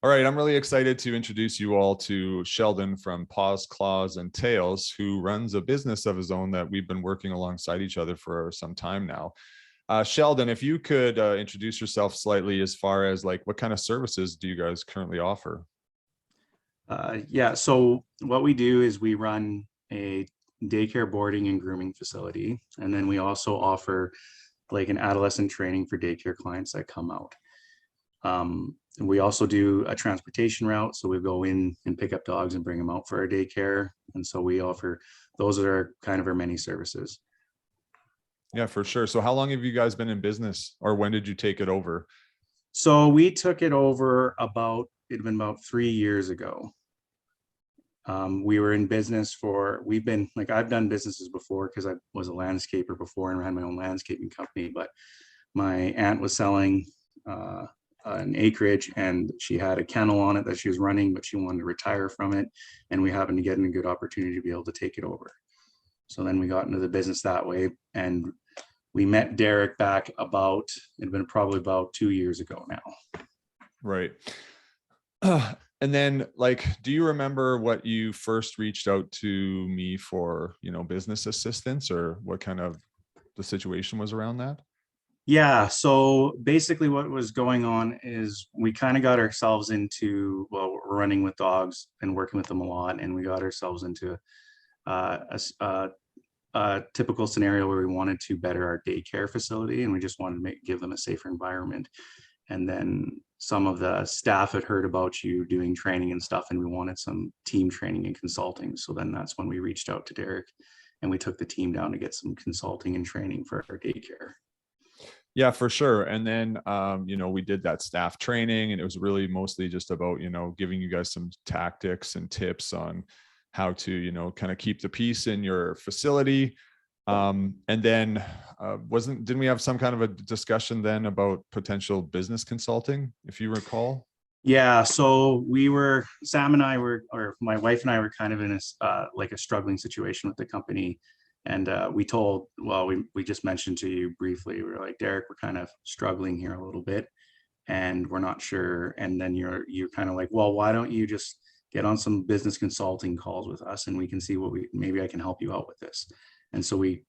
All right, I'm really excited to introduce you all to Sheldon from Paws Claws N Tails, who runs a business of his own that we've been working alongside each other for some time now. Sheldon, if you could introduce yourself slightly as far as like what kind of services do you guys currently offer? Yeah, so what we do is we run a daycare boarding and grooming facility, and then we also offer like an adolescent training for daycare clients that come out. And we also do a transportation route, so we go in and pick up dogs and bring them out for our daycare. And so we offer those are kind of our many services. Yeah, for sure. So how long have you guys been in business, or when did you take it over? So we took it over it'd been about 3 years ago. We were in business we've been like, I've done businesses before because I was a landscaper before and ran my own landscaping company, but my aunt was selling an acreage and she had a kennel on it that she was running, but she wanted to retire from it. And we happened to get in a good opportunity to be able to take it over. So then we got into the business that way. And we met Derek it'd been probably about 2 years ago now. Right. And then like, do you remember what you first reached out to me for, business assistance, or what kind of the situation was around that? Yeah, so basically what was going on is we kind of got ourselves into, well, we're running with dogs and working with them a lot, and we got ourselves into a typical scenario where we wanted to better our daycare facility, and we just wanted to give them a safer environment. And then some of the staff had heard about you doing training and stuff, and we wanted some team training and consulting. So then that's when we reached out to Derek, and we took the team down to get some consulting and training for our daycare. Yeah, for sure. And then, we did that staff training, and it was really mostly just about, giving you guys some tactics and tips on how to, kind of keep the peace in your facility. And then didn't we have some kind of a discussion then about potential business consulting, if you recall? Yeah, so Sam and I were, or my wife and I were kind of in like a struggling situation with the company. And we just mentioned to you briefly, we were like, Derek, we're kind of struggling here a little bit and we're not sure. And then you're kind of like, well, why don't you just get on some business consulting calls with us and we can see maybe I can help you out with this. And so we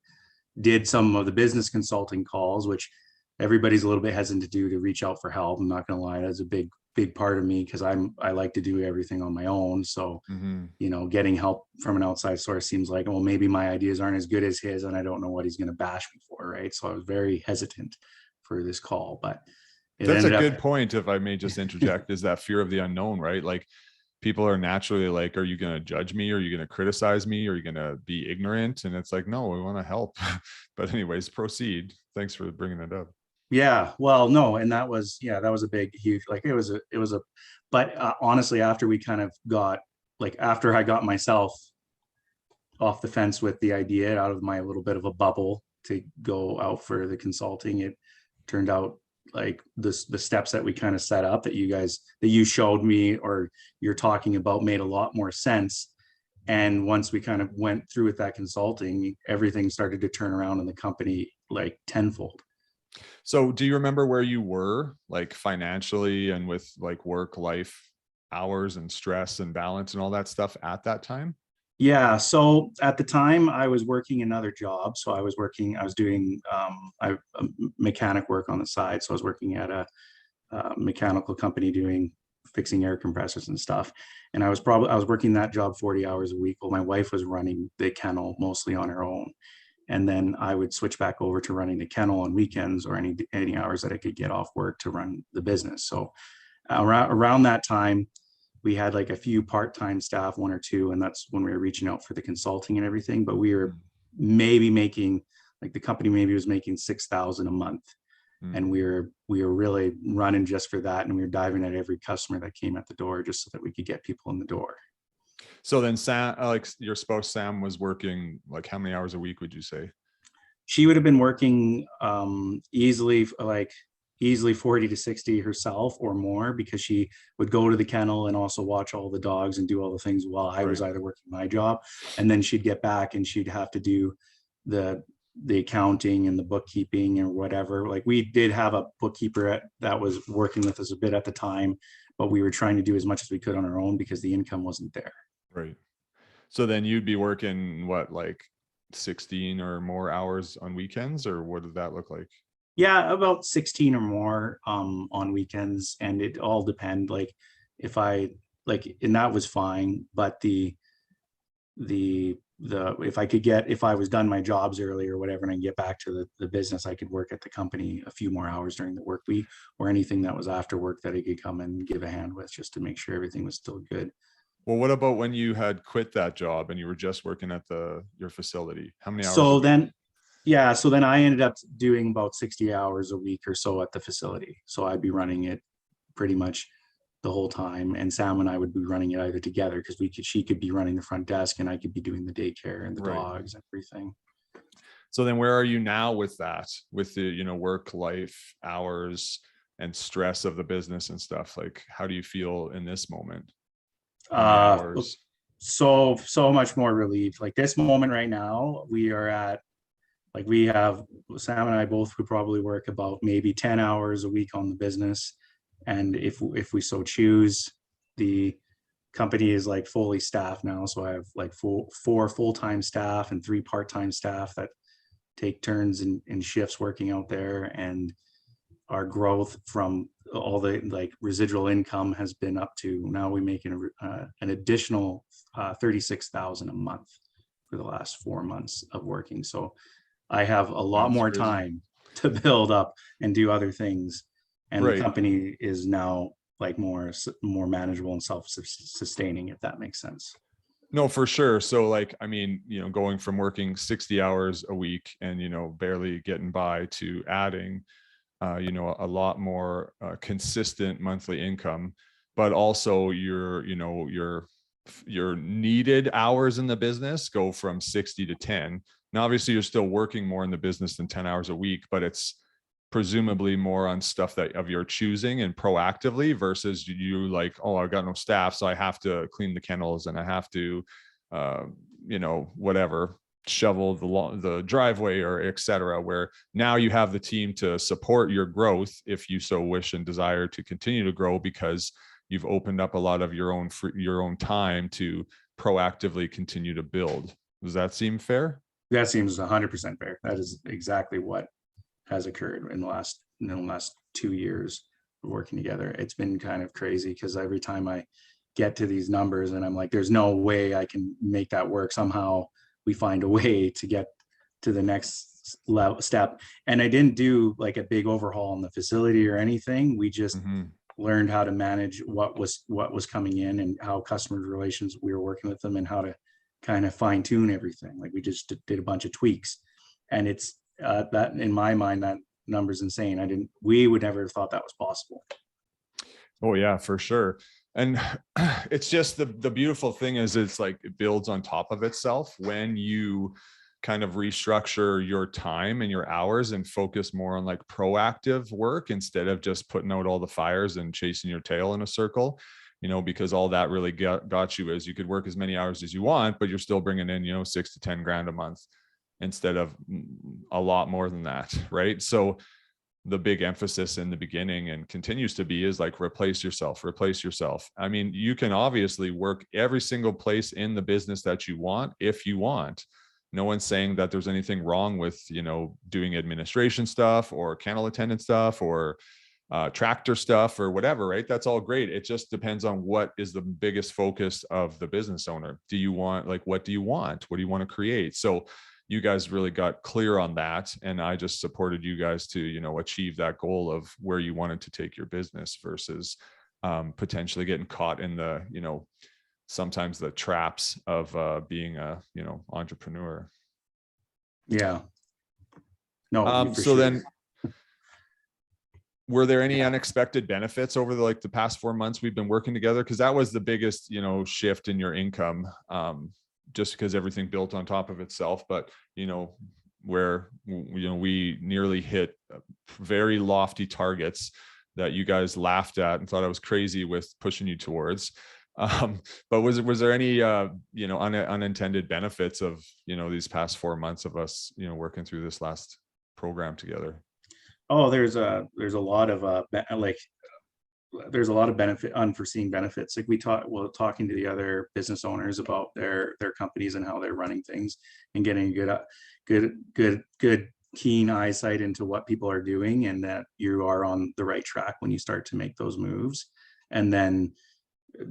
did some of the business consulting calls, which everybody's a little bit hesitant to do, to reach out for help. I'm not going to lie, that's a big part of me because I like to do everything on my own. So, getting help from an outside source seems like, well, maybe my ideas aren't as good as his and I don't know what he's going to bash me for. Right. So I was very hesitant for this call, but that's a good point. If I may just interject, is that fear of the unknown, right? Like people are naturally like, are you going to judge me? Are you going to criticize me? Are you going to be ignorant? And it's like, no, we want to help. But anyways, proceed. Thanks for bringing it up. Yeah, well, no, and that was a big, huge, like but honestly, after we kind of got, like, after I got myself off the fence with the idea, out of my little bit of a bubble to go out for the consulting, it turned out like the steps that we kind of set up that you showed me or you're talking about made a lot more sense. And once we kind of went through with that consulting, everything started to turn around in the company like tenfold. So do you remember where you were, like financially and with like work life hours and stress and balance and all that stuff at that time? Yeah, so at the time I was working another job. So I was doing mechanic work on the side. So I was working at a mechanical company doing fixing air compressors and stuff. And I was working that job 40 hours a week while my wife was running the kennel mostly on her own. And then I would switch back over to running the kennel on weekends or any hours that I could get off work to run the business. So around that time, we had like a few part-time staff, one or two, and that's when we were reaching out for the consulting and everything. But we were maybe making, like, the company maybe was making 6,000 a month, and we were really running just for that, and we were diving at every customer that came at the door just so that we could get people in the door. So then Sam, like your spouse Sam, was working like how many hours a week would you say? She would have been working easily 40 to 60 herself or more, because she would go to the kennel and also watch all the dogs and do all the things while I was either working my job, and then she'd get back and she'd have to do the the accounting and the bookkeeping or whatever. Like we did have a bookkeeper that was working with us a bit at the time, but we were trying to do as much as we could on our own because the income wasn't there. Right. So then you'd be working what, like 16 or more hours on weekends, or what did that look like? Yeah, about 16 or more on weekends, and it all depend. Like if I like, and that was fine, but the if I could get, if I was done my jobs early or whatever and I get back to the business, I could work at the company a few more hours during the work week, or anything that was after work that I could come and give a hand with just to make sure everything was still good. Well, what about when you had quit that job and you were just working at your facility? How many hours a So week? then, yeah, so then I ended up doing about 60 hours a week or so at the facility. So I'd be running it pretty much the whole time. And Sam and I would be running it either together because she could be running the front desk and I could be doing the daycare and the Right. dogs and everything. So then where are you now with that, with the, work life hours and stress of the business and stuff? Like, how do you feel in this moment? How many Uh, hours? so much more relief. Like this moment right now, we are at, like we have, Sam and I both would probably work about maybe 10 hours a week on the business. And if we so choose, the company is like fully staffed now. So I have like four full-time staff and 3 part-time staff that take turns in shifts working out there. And our growth from all the like residual income has been up to now we make an additional 36,000 a month for the last 4 months of working. So I have a lot That's more crazy. time to build up and do other things. And the Right. company is now like more manageable and self-sustaining, if that makes sense. No, for sure. So like, I mean, going from working 60 hours a week and, barely getting by to adding, a lot more consistent monthly income, but also your needed hours in the business go from 60 to 10. Now, obviously you're still working more in the business than 10 hours a week, but it's presumably more on stuff that of your choosing and proactively versus you like, oh, I've got no staff, so I have to clean the kennels and I have to, whatever, shovel the driveway or etc. Where now you have the team to support your growth if you so wish and desire to continue to grow because you've opened up a lot of your own time to proactively continue to build. Does that seem fair? That seems 100% fair. That is exactly what has occurred in the last 2 years of working together. It's been kind of crazy because every time I get to these numbers and I'm like, there's no way I can make that work. Somehow we find a way to get to the next step. And I didn't do like a big overhaul in the facility or anything. We just Mm-hmm. learned how to manage what was coming in and how customer relations we were working with them and how to kind of fine tune everything. Like we just did a bunch of tweaks, and it's that in my mind that number's insane. We would never have thought that was possible. Oh yeah, for sure. And it's just the beautiful thing is it's like it builds on top of itself when you kind of restructure your time and your hours and focus more on like proactive work instead of just putting out all the fires and chasing your tail in a circle, because all that really got you is you could work as many hours as you want, but you're still bringing in, 6 to 10 grand a month instead of a lot more than that. Right. So the big emphasis in the beginning and continues to be is like replace yourself. I mean, you can obviously work every single place in the business that you want if you want. No one's saying that there's anything wrong with doing administration stuff or kennel attendant stuff or tractor stuff or whatever, right? That's all great. It just depends on what is the biggest focus of the business owner. Do you want, like, what do you want to create? So you guys really got clear on that, and I just supported you guys to achieve that goal of where you wanted to take your business versus potentially getting caught in the sometimes the traps of being a entrepreneur. Yeah, no, for So sure. then were there any unexpected benefits over the past 4 months we've been working together? Because that was the biggest shift in your income, just because everything built on top of itself. But where we nearly hit very lofty targets that you guys laughed at and thought I was crazy with pushing you towards. But was there any, unintended benefits of, these past 4 months of us, working through this last program together? Oh, there's a lot of like there's a lot of unforeseen benefits. Like well, talking to the other business owners about their companies and how they're running things, and getting good keen eyesight into what people are doing, and that you are on the right track when you start to make those moves. And then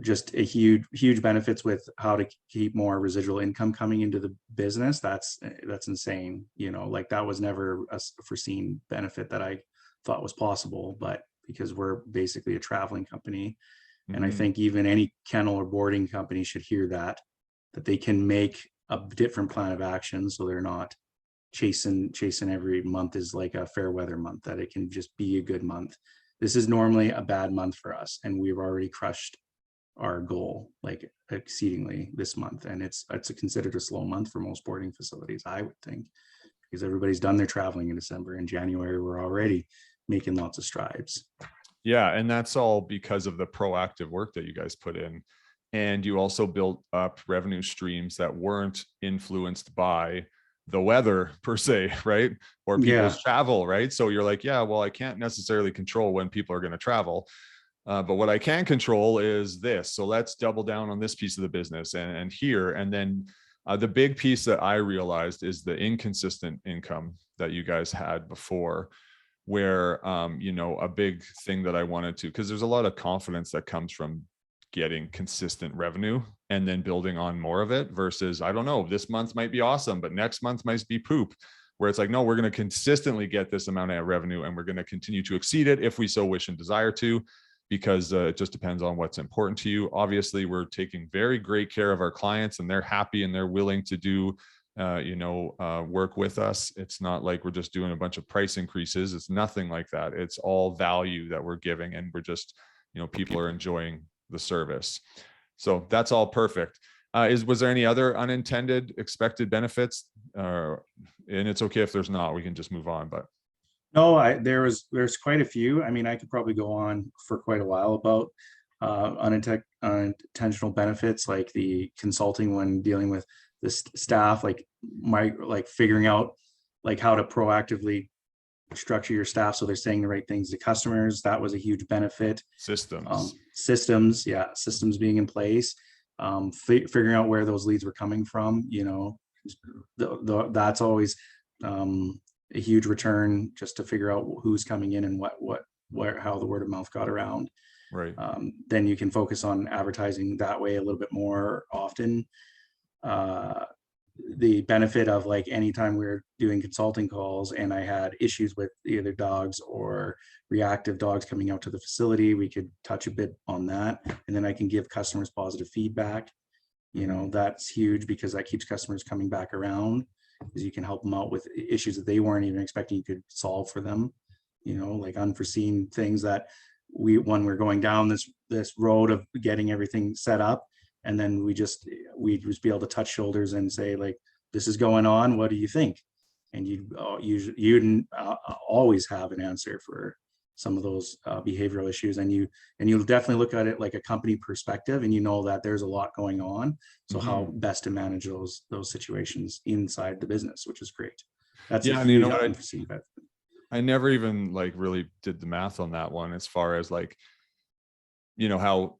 just a huge benefits with how to keep more residual income coming into the business. That's insane. Like that was never a foreseen benefit that I thought was possible, but because we're basically a traveling company, and I Mhm. think even any kennel or boarding company should hear that they can make a different plan of action, so they're not chasing every month is like a fair weather month, that it can just be a good month. This is normally a bad month for us, and we've already crushed our goal like exceedingly this month, and it's considered a slow month for most boarding facilities, I would think, because everybody's done their traveling in December. In January we're already making lots of strides. Yeah, and that's all because of the proactive work that you guys put in. And you also built up revenue streams that weren't influenced by the weather per se, right? Or Yeah. people's travel, right? So you're like, yeah, well, I can't necessarily control when people are going to travel. But what I can control is this. So let's double down on this piece of the business and here. And then the big piece that I realized is the inconsistent income that you guys had before, where a big thing that I wanted to, because there's a lot of confidence that comes from getting consistent revenue and then building on more of it, versus, I don't know, this month might be awesome, but next month might be poop, where it's like, no, we're going to consistently get this amount of revenue and we're going to continue to exceed it if we so wish and desire to, because it just depends on what's important to you. Obviously, we're taking very great care of our clients and they're happy and they're willing to do work with us. It's not like we're just doing a bunch of price increases. It's nothing like that. It's all value that we're giving, and we're just, people are enjoying the service. So that's all perfect. Was there any other unintended expected benefits? And it's okay if there's not, we can just move on, but. No, there's quite a few. I mean, I could probably go on for quite a while about unintentional benefits, like the consulting when dealing with the staff, like figuring out like how to proactively structure your staff so they're saying the right things to customers. That was a huge benefit. Systems. Systems, yeah, systems being in place, figuring out where those leads were coming from. That's always a huge return, just to figure out who's coming in and how the word of mouth got around. Right. Then you can focus on advertising that way a little bit more often. The benefit of like anytime we were doing consulting calls and I had issues with either dogs or reactive dogs coming out to the facility, we could touch a bit on that, and then I can give customers positive feedback. That's huge, because that keeps customers coming back around, because you can help them out with issues that they weren't even expecting you could solve for them. Like unforeseen things that when we're going down this road of getting everything set up, and then we'd just be able to touch shoulders and say, like, this is going on, what do you think? And you'd always have an answer for some of those behavioral issues, and you'll definitely look at it like a company perspective, and that there's a lot going on, so how best to manage those situations inside the business, which is great. That's a Yeah, and you huge know what, unforeseen benefit. I never even like really did the math on that one, as far as like, how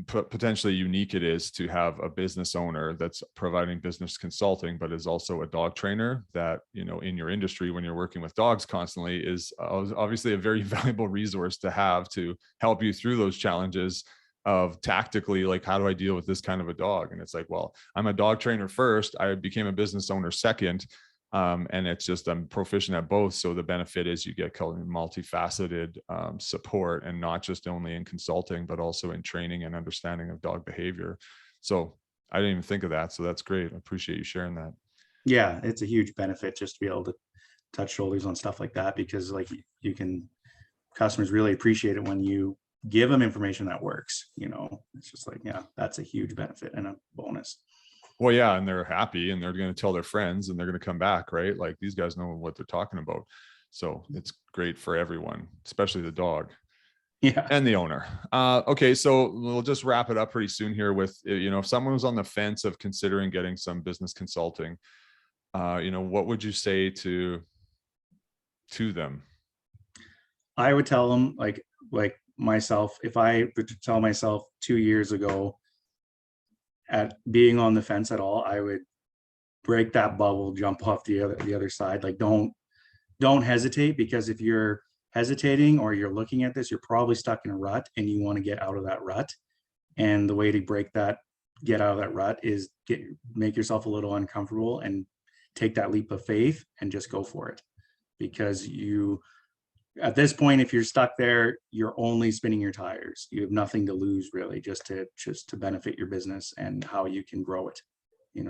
potentially unique it is to have a business owner that's providing business consulting, but is also a dog trainer that, in your industry, when you're working with dogs constantly, is obviously a very valuable resource to have to help you through those challenges of tactically, like, how do I deal with this kind of a dog? And it's like, well, I'm a dog trainer first, I became a business owner second. And it's just, I'm proficient at both. So the benefit is you get multifaceted support, and not just only in consulting, but also in training and understanding of dog behavior. So I didn't even think of that. So that's great. I appreciate you sharing that. Yeah, it's a huge benefit just to be able to touch shoulders on stuff like that, because like customers really appreciate it when you give them information that works. It's just like, yeah, that's a huge benefit and a bonus. Well, yeah, and they're happy and they're going to tell their friends and they're going to come back, right? Like, these guys know what they're talking about. So it's great for everyone, especially the dog. Yeah. and the owner. Okay, so we'll just wrap it up pretty soon here with, if someone was on the fence of considering getting some business consulting, what would you say to them? I would tell them like myself, if I were to tell myself 2 years ago at being on the fence at all, I would break that bubble, jump off the other side. Like don't hesitate, because if you're hesitating or you're looking at this, you're probably stuck in a rut and you want to get out of that rut. And the way to get out of that rut is make yourself a little uncomfortable and take that leap of faith and just go for it. Because at this point, if you're stuck there, you're only spinning your tires. You have nothing to lose really, just to benefit your business and how you can grow it.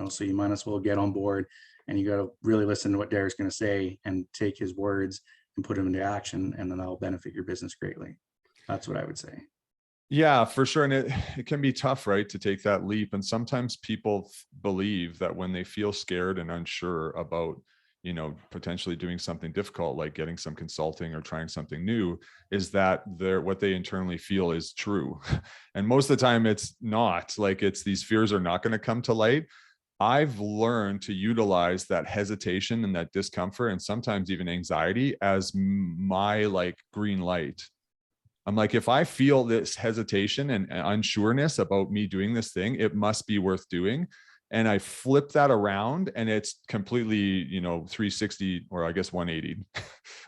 So you might as well get on board, and you got to really listen to what Derek's going to say and take his words and put them into action, and then that'll benefit your business greatly. That's what I would say. Yeah, for sure. And it can be tough, right, to take that leap. And sometimes people believe that when they feel scared and unsure about, potentially doing something difficult, like getting some consulting or trying something new, is that what they internally feel is true. And most of the time it's not. Like, it's these fears are not going to come to light. I've learned to utilize that hesitation and that discomfort and sometimes even anxiety as my like green light. I'm like, if I feel this hesitation and unsureness about me doing this thing, it must be worth doing. And I flip that around, and it's completely, 360, or I guess 180. I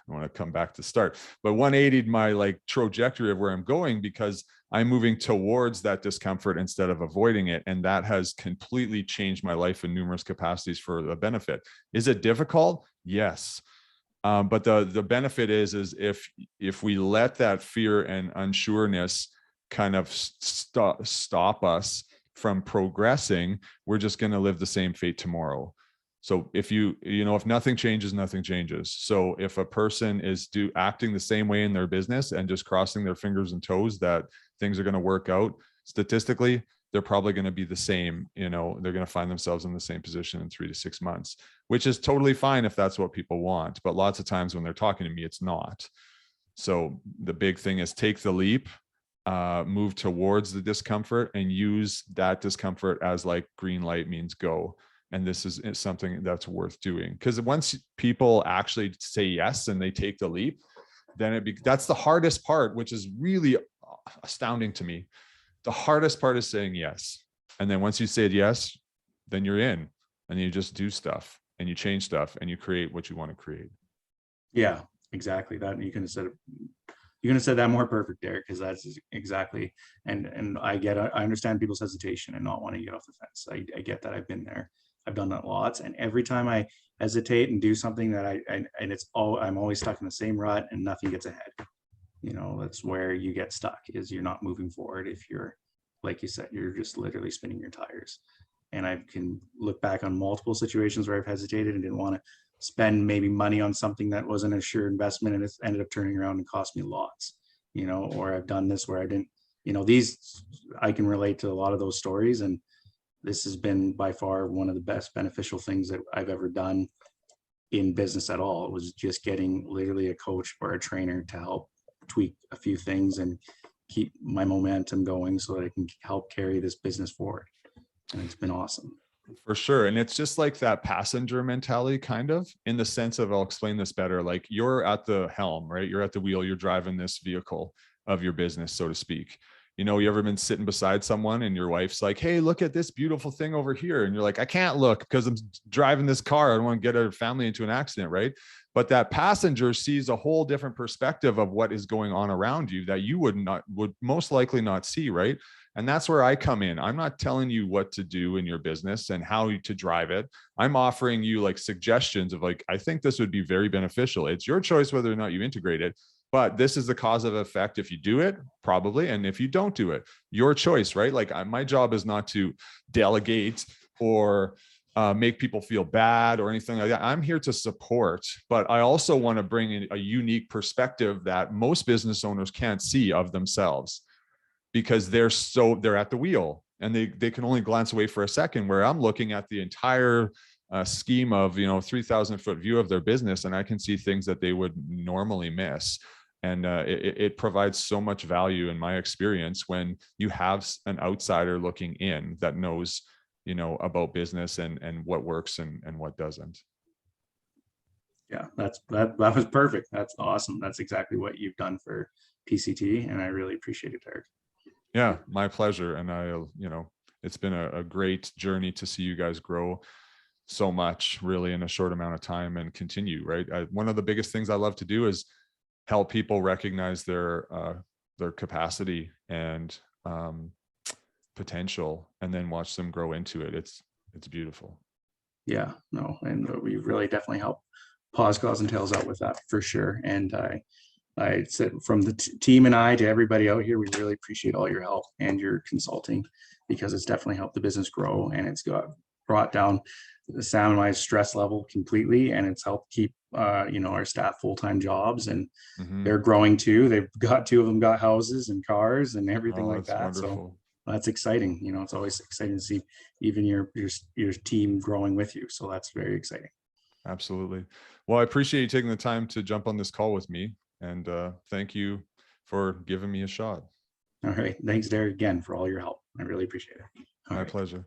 want to come back to start, but 180 my like trajectory of where I'm going, because I'm moving towards that discomfort instead of avoiding it. And that has completely changed my life in numerous capacities for the benefit. Is it difficult? Yes. But the benefit is if we let that fear and unsureness kind of stop us from progressing, we're just going to live the same fate tomorrow. So if if nothing changes, nothing changes. So if a person is acting the same way in their business and just crossing their fingers and toes that things are going to work out, statistically, they're probably going to be the same. They're going to find themselves in the same position in 3 to 6 months, which is totally fine if that's what people want. But lots of times when they're talking to me, it's not. So the big thing is take the leap, move towards the discomfort, and use that discomfort as like green light means go. And this is something that's worth doing, because once people actually say yes and they take the leap, then that's the hardest part, which is really astounding to me. The hardest part is saying yes. And then once you said yes, then you're in, and you just do stuff and you change stuff and you create what you want to create. Yeah, exactly. That you can have said that more perfect, Derek, because that's exactly. And I understand people's hesitation and not wanting to get off the fence. I get that. I've been there. I've done that lots. And every time I hesitate and do something that I'm always stuck in the same rut and nothing gets ahead. That's where you get stuck, is you're not moving forward. If you're, like you said, you're just literally spinning your tires. And I can look back on multiple situations where I've hesitated and didn't want to spend maybe money on something that wasn't a sure investment, and it's ended up turning around and cost me lots, or I've done this where I didn't, I can relate to a lot of those stories. And this has been by far one of the best beneficial things that I've ever done in business at all. It was just getting literally a coach or a trainer to help tweak a few things and keep my momentum going so that I can help carry this business forward. And it's been awesome. For sure. And it's just like that passenger mentality, kind of, in the sense of, I'll explain this better. Like, you're at the helm, right? You're at the wheel, you're driving this vehicle of your business, so to speak. You ever been sitting beside someone and your wife's like, hey, look at this beautiful thing over here. And you're like, I can't look because I'm driving this car. I don't want to get our family into an accident, right? But that passenger sees a whole different perspective of what is going on around you that you would most likely not see, right? And that's where I come in. I'm not telling you what to do in your business and how to drive it. I'm offering you like suggestions of like, I think this would be very beneficial. It's your choice whether or not you integrate it, but this is the cause of effect. If you do it, probably. And if you don't do it, your choice, right? Like, my job is not to delegate or make people feel bad or anything like that. I'm here to support, but I also want to bring in a unique perspective that most business owners can't see of themselves, because they're at the wheel and they can only glance away for a second, where I'm looking at the entire scheme of 3,000 foot view of their business, and I can see things that they would normally miss. And it provides so much value in my experience when you have an outsider looking in that knows, you know, about business and what works and what doesn't. Yeah, that was perfect. That's awesome. That's exactly what you've done for PCT, and I really appreciate it, Derek. Yeah, my pleasure. And you know, it's been a great journey to see you guys grow so much really in a short amount of time and continue, right? One of the biggest things I love to do is help people recognize their capacity and potential, and then watch them grow into it. It's beautiful. Yeah, no, and we really definitely help Paws Claws and Tails out with that for sure. And I said from the team and I to everybody out here, we really appreciate all your help and your consulting, because it's definitely helped the business grow, and it's brought down Sam and my stress level completely, and it's helped keep you know, our staff full-time jobs, and Mm-hmm. they're growing too. They've got two of them got houses and cars and everything Oh, like that's that. So wonderful. that's exciting. You know, it's always exciting to see even your team growing with you. So that's very exciting. Absolutely. Well, I appreciate you taking the time to jump on this call with me, and thank you for giving me a shot. All right. Thanks, Derek, again for all your help. I really appreciate it. All My right. pleasure.